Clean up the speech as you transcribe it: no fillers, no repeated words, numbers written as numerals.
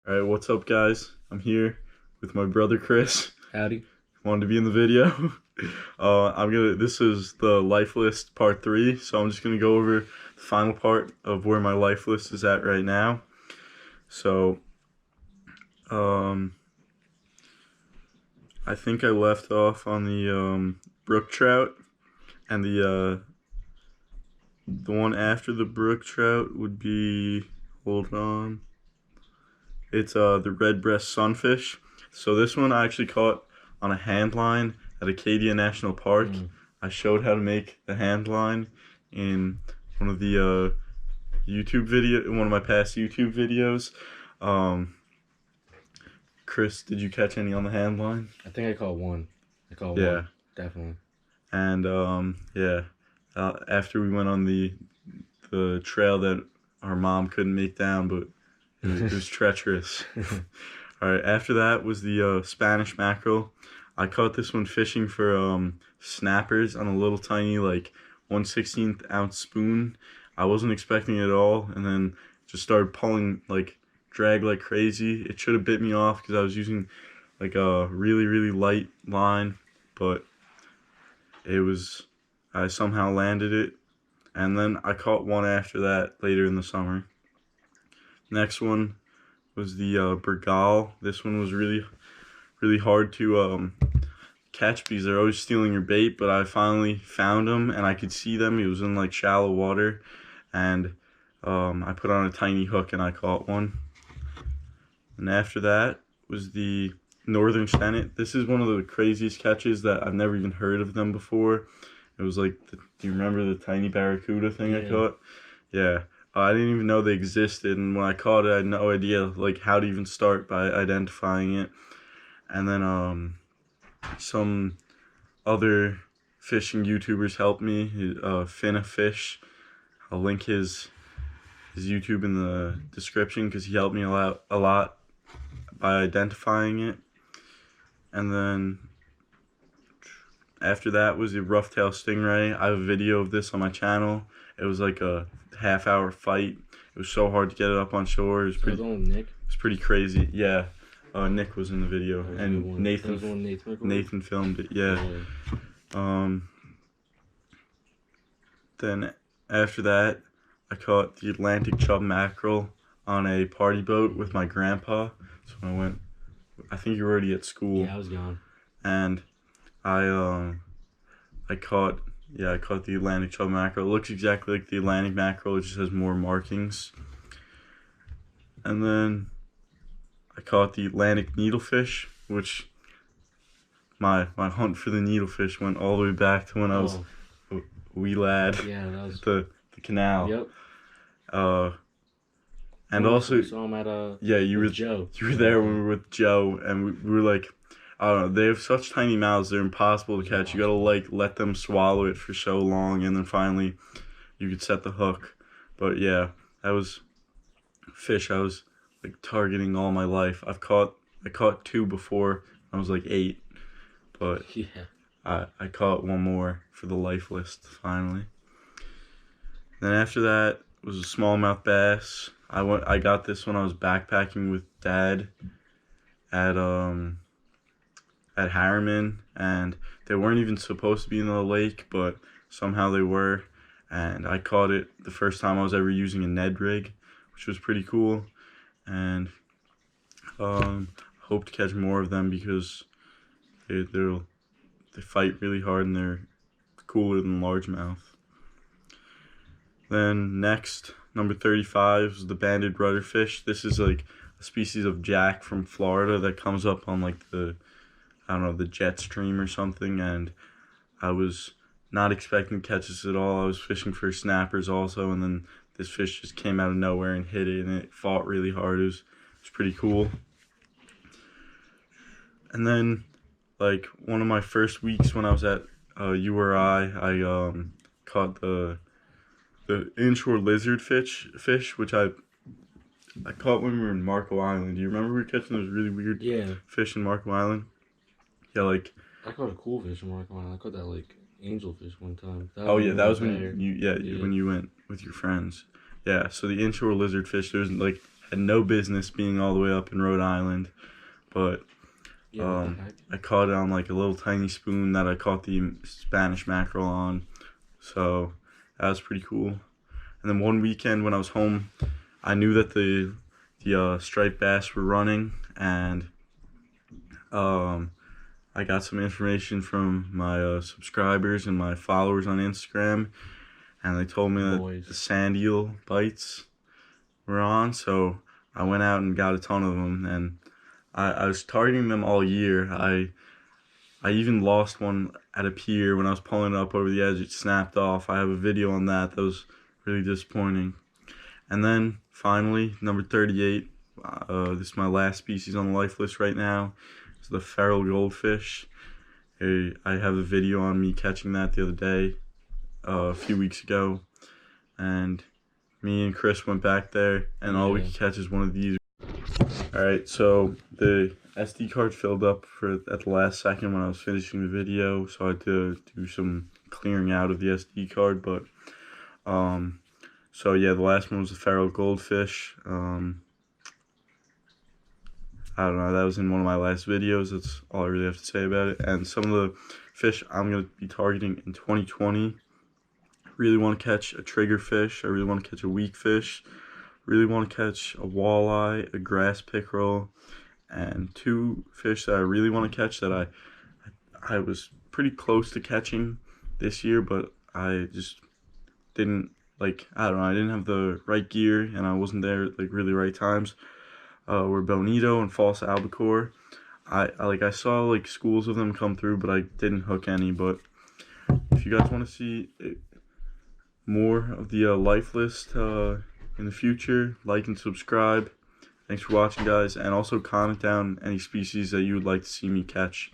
All right, what's up, guys? I'm here with my brother Chris. Howdy. Wanted to be in the video. This is the life list part 3, so I'm just gonna go over the final part of where my life list is at right now. So, um, I think I left off on the brook trout, and the one after the brook trout would be, hold on. It's the red breast sunfish. So this one I actually caught on a hand line at Acadia National Park. I showed how to make the hand line in one of the one of my past YouTube videos. Chris, did you catch any on the hand line? I think I caught one. Yeah. One, definitely. And after we went on the trail that our mom couldn't make down, but it was treacherous. All right, after that was the Spanish mackerel. I caught this one fishing for snappers on a little tiny, like, 1/16 ounce spoon. I wasn't expecting it at all, and then just started pulling, like, drag like crazy. It should have bit me off because I was using, like, a really, really light line, but I somehow landed it. And then I caught one after that later in the summer. Next one was the Bergal. This one was really, really hard to catch because they're always stealing your bait, but I finally found them and I could see them. It was in like shallow water, and I put on a tiny hook and I caught one. And after that was the Northern Sennit. This is one of the craziest catches that I've never even heard of them before. It was like, do you remember the tiny barracuda thing Yeah. I caught? Yeah. I didn't even know they existed, and when I caught it, I had no idea like how to even start by identifying it. And then some other fishing YouTubers helped me. Finna Fish. I'll link his YouTube in the description because he helped me a lot by identifying it. And then after that was the rough-tail stingray. I have a video of this on my channel. It was like a half-hour fight. It was so hard to get it up on shore. It was pretty. That was the one with Nick? It was pretty crazy. Yeah, Nick was in the video, and Nathan filmed it. Yeah. Then after that, I caught the Atlantic chub mackerel on a party boat with my grandpa. So I went. I think you were already at school. Yeah, I was gone. And I caught the Atlantic chub mackerel. It looks exactly like the Atlantic mackerel, it just has more markings. And then I caught the Atlantic needlefish, which my hunt for the needlefish went all the way back to when I was a wee lad. Yeah, that was the canal. Yep. And also we saw him at you were Joe. You were there when we were with Joe, and we were like, I don't know, they have such tiny mouths, they're impossible to catch. You gotta like let them swallow it for so long, and then finally you could set the hook. But yeah, that was fish I was like targeting all my life. I caught 2 before I was like 8, but Yeah. I caught one more for the life list finally. Then after that was a smallmouth bass. I got this when I was backpacking with Dad at Harriman, and they weren't even supposed to be in the lake, but somehow they were, and I caught it the first time I was ever using a Ned rig, which was pretty cool. And hope to catch more of them because they fight really hard and they're cooler than largemouth. Then next, number 35 is the banded rudderfish. This is like a species of jack from Florida that comes up on like the jet stream or something, and I was not expecting to catch this at all. I was fishing for snappers also, and then this fish just came out of nowhere and hit it, and it fought really hard. It was pretty cool. And then, like, one of my first weeks when I was at URI, I caught the inshore lizard fish, which I caught when we were in Marco Island. Do you remember we were catching those really weird fish in Marco Island? Yeah, like, I caught a cool fish in Marco Island. I caught that like angelfish one time. That was when you went with your friends. Yeah, so the inshore lizard fish, there's like had no business being all the way up in Rhode Island, but Yeah, what the heck? I caught it on like a little tiny spoon that I caught the Spanish mackerel on, so that was pretty cool. And then one weekend when I was home, I knew that the striped bass were running, and I got some information from my subscribers and my followers on Instagram, and they told me that Boys. the sand eel bites were on, so I went out and got a ton of them, and I was targeting them all year. I even lost one at a pier when I was pulling it up over the edge. It snapped off. I have a video on that. That was really disappointing. And then finally, number 38. This is my last species on the life list right now. It's the feral goldfish. I have a video on me catching that the other day, a few weeks ago, and me and Chris went back there, and all we could catch is one of these. Alright, so the SD card filled up at the last second when I was finishing the video, so I had to do some clearing out of the SD card, but so yeah, the last one was the feral goldfish. I don't know, that was in one of my last videos. That's all I really have to say about it. And some of the fish I'm going to be targeting in 2020. I really want to catch a triggerfish. I really want to catch a weak fish. Really want to catch a walleye, a grass pickerel, and two fish that I really want to catch that I was pretty close to catching this year, but I just didn't, like, I don't know, I didn't have the right gear, and I wasn't there at, like, really right times. Were bonito and false albacore. I saw like schools of them come through, but I didn't hook any. But if you guys want to see more of the life list in the future, like and subscribe. Thanks for watching, guys, and also comment down any species that you would like to see me catch.